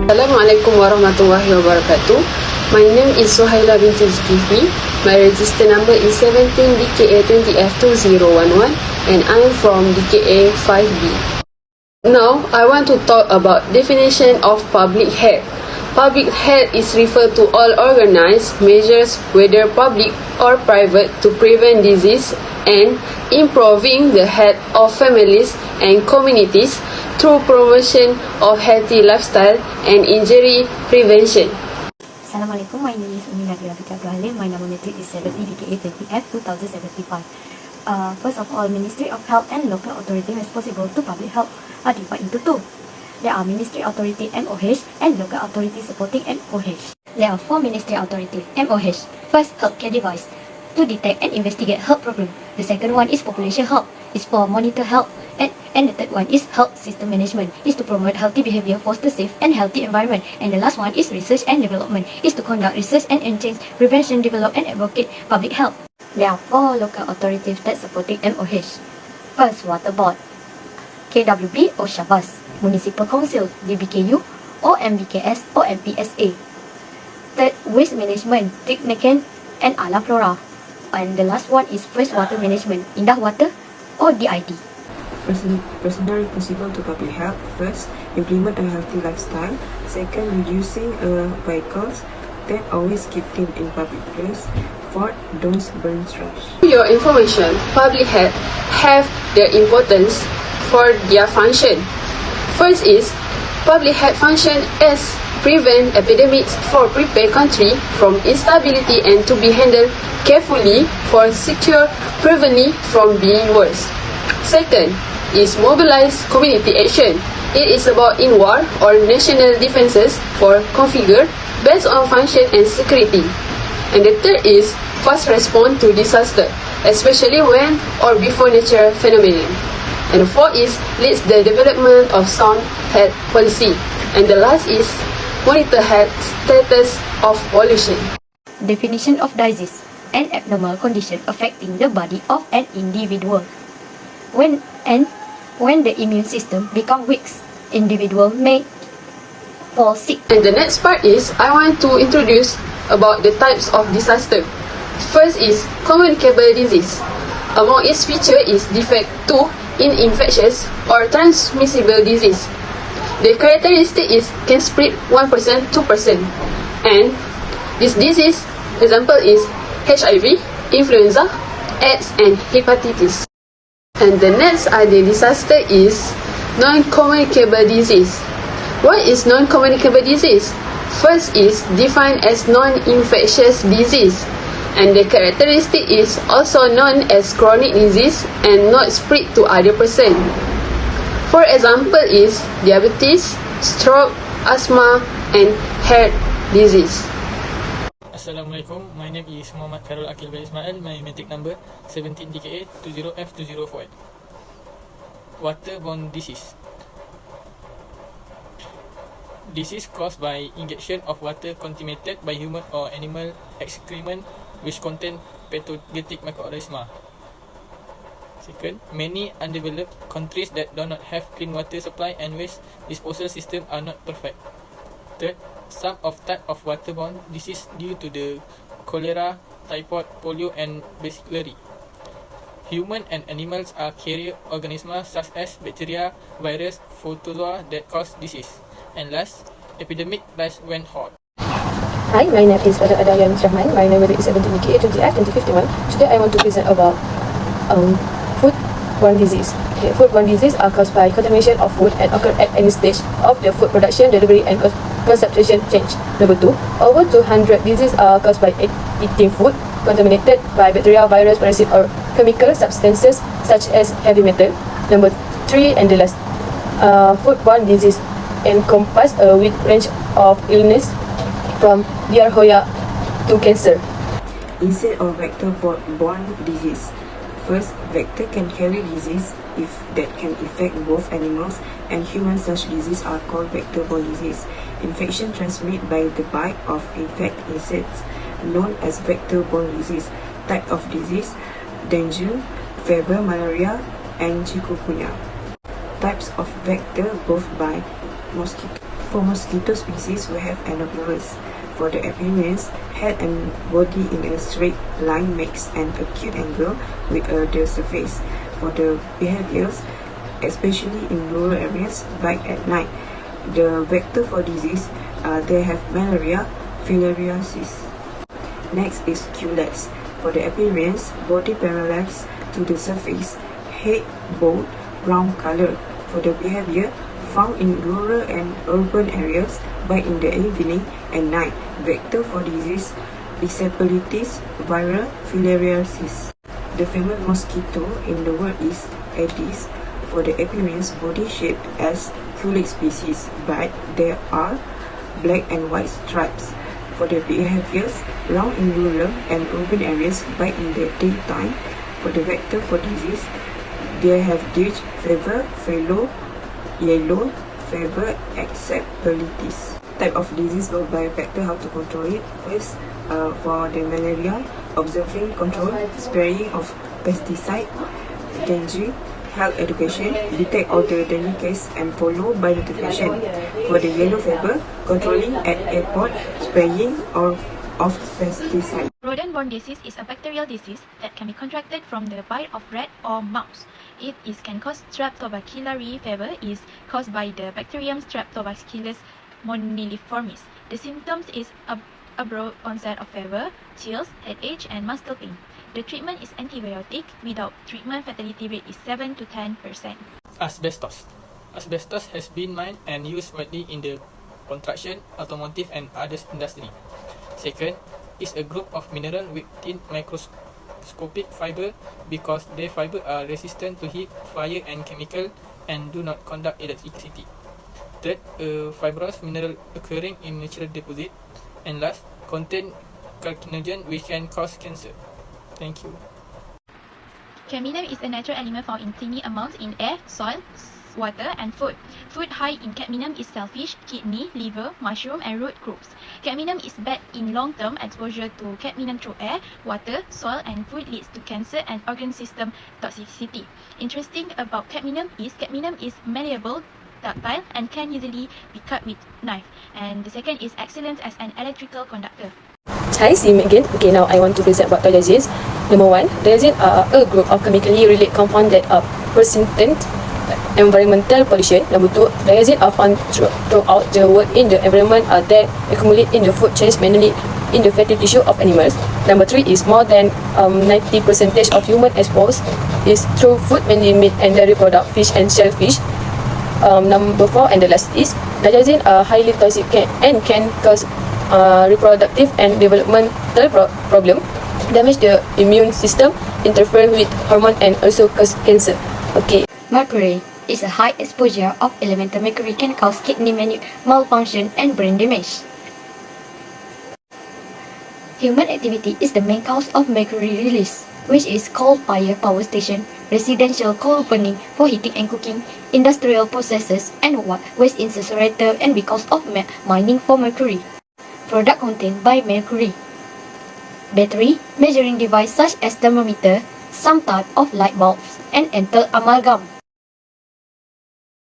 Assalamualaikum warahmatullahi wabarakatuh. My name is Suhaila binti Zulkifli. My register number is 17 DKA20F2011 and I am from DKA 5B. Now, I want to talk about definition of public health. Public health is referred to all organized measures, whether public or private, to prevent disease and improving the health of families and communities through promotion of healthy lifestyle and injury prevention. Assalamualaikum, my name is Umi Nadia Abdul. My number is 70 DKA 20F 2075. First of all, Ministry of Health and local authority responsible to public health are divided into two. There are Ministry Authority MOH and local authority supporting MOH. There are four Ministry Authority MOH. First, healthcare device to detect and investigate health problem. The second one is population health, is for monitor health, and the third one is health system management, is to promote healthy behavior, foster safe and healthy environment, and the last one is research and development, is to conduct research and change, prevention, develop and advocate public health. There are four local authorities that supporting MOH. First, Water Board, KWB or Shabas, Municipal Council, DBKU or MBKS or MPSA. Third, Waste Management, Tiknaken and Ala Flora. And the last one is Freshwater Management, Indah Water or DID. Personnel responsible to public health. First, implement a healthy lifestyle. Second, reducing vehicles. Third, always keep clean in public place. Fourth, don't burn trash. For your information, public health have the importance for their function. First is, public health function as prevent epidemics for prepare country from instability and to be handled carefully for secure preventing from being worse. Second is mobilize community action. It is about in war or national defenses for configure based on function and security. And the third is fast response to disaster, especially when or before natural phenomenon. And the fourth is leads the development of sound health policy. And the last is monitor health status of pollution. Definition of disease: an abnormal condition affecting the body of an individual. When the immune system becomes weak, individual may fall sick. And the next part is I want to introduce about the types of disaster. First is communicable disease. Among its feature is defect 2 in infectious or transmissible disease. The characteristic is can spread 1%, 2%. And this disease example is HIV, influenza, AIDS and hepatitis. And the next other disaster is non-communicable disease. What is non-communicable disease? First is defined as non-infectious disease. And the characteristic is also known as chronic disease and not spread to other person. For example is diabetes, stroke, asthma and heart disease. Assalamualaikum, my name is Muhammad Khairul Akil bin Ismail. My matric number 17 DKA 20F2048. Waterborne disease. Disease caused by injection of water contaminated by human or animal excrement which contain pathogenic microorganisms. Second, many undeveloped countries that do not have clean water supply and waste disposal system are not perfect. Third, some of type of waterborne disease due to the cholera, typhoid, polio and bacillary. Human and animals are carrier organisms such as bacteria, virus, protozoa that cause disease. And last, epidemic rise when hot. Hi, my name is Pada Adayan Rahman. My number is 17 DKA 20F2051. Today I want to present about foodborne disease. Okay, foodborne disease are caused by contamination of food and occur at any stage of the food production, delivery and consumption change. Number 2, over 200 diseases are caused by eating food contaminated by bacteria, virus, parasite or chemical substances such as heavy metal. Number 3 and the last, foodborne disease encompass a wide range of illness from diarrhea to cancer. Instead of vector-borne disease. First, vector can carry disease if that can infect both animals and humans. Such disease are called vector-borne disease. Infection transmitted by the bite of infect insects known as vector-borne disease. Type of disease: dengue, fever, malaria and chikungunya. Types of vector both by mosquito. For mosquito species, we have anopheles. For the appearance, head and body in a straight line makes an acute angle with the surface. For the behaviors, especially in rural areas, bite at night. The vector for disease, they have malaria, filariasis. Next is culex. For the appearance, body parallel to the surface, head bold, brown color. For the behavior, found in rural and urban areas, bite in the evening and night. Vector for disease, encephalitis, viral filariasis. The female mosquito in the world is Aedes. For the appearance, body shaped as culex species, but there are black and white stripes. For the behaviors, round in rural and urban areas, bite in the daytime. For the vector for disease, they have ditch, fever, yellow fever, encephalitis. Type of disease brought by vector, how to control it. First, for the malaria, observing, control, spraying of pesticide, dengue, health education, detect all the dengue case and follow by notification. For the yellow fever, controlling at airport, spraying of pesticide. Rodent-borne disease is a bacterial disease that can be contracted from the bite of rat or mouse. It can cause Streptobacillary fever is caused by the bacterium Streptobacillus moniliformis. The symptoms is abrupt onset of fever, chills, headache, and muscle pain. The treatment is antibiotic. Without treatment, fatality rate is 7 to 10%. Asbestos. Asbestos has been mined and used widely in the construction, automotive, and other industry. Second, is a group of mineral with thin microscopic fiber because their fiber are resistant to heat, fire, and chemical, and do not conduct electricity. Third, a fibrous mineral occurring in natural deposit. And last, contain carcinogen which can cause cancer. Thank you. Cadmium is a natural element found in tiny amounts in air, soil, water, and food. Food high in cadmium is shellfish, kidney, liver, mushroom, and root crops. Cadmium is bad in long-term exposure to cadmium through air, water, soil, and food leads to cancer and organ system toxicity. Interesting about cadmium is malleable, ductile, and can easily be cut with knife. And the second is excellent as an electrical conductor. Hi, see me again. Okay, now I want to present about diazines. Number 1, diazines are a group of chemically related compounds that are persistent environmental pollution. Number 2, diazines are found throughout the world in the environment that accumulate in the food chains, mainly in the fatty tissue of animals. Number 3 is more than 90% of human exposed is through food, mainly meat and dairy product, fish and shellfish. Number 4 and the last is diazines are highly toxic and can cause reproductive and developmental problem, damage the immune system, interfere with hormone, and also cause cancer. Okay. Mercury is a high exposure of elemental mercury can cause kidney malfunction and brain damage. Human activity is the main cause of mercury release, which is coal-fired power station, residential coal burning for heating and cooking, industrial processes, and waste incinerator, and because of mining for mercury. Product contained by mercury. Battery, measuring device such as thermometer, some type of light bulbs, and enteral amalgam.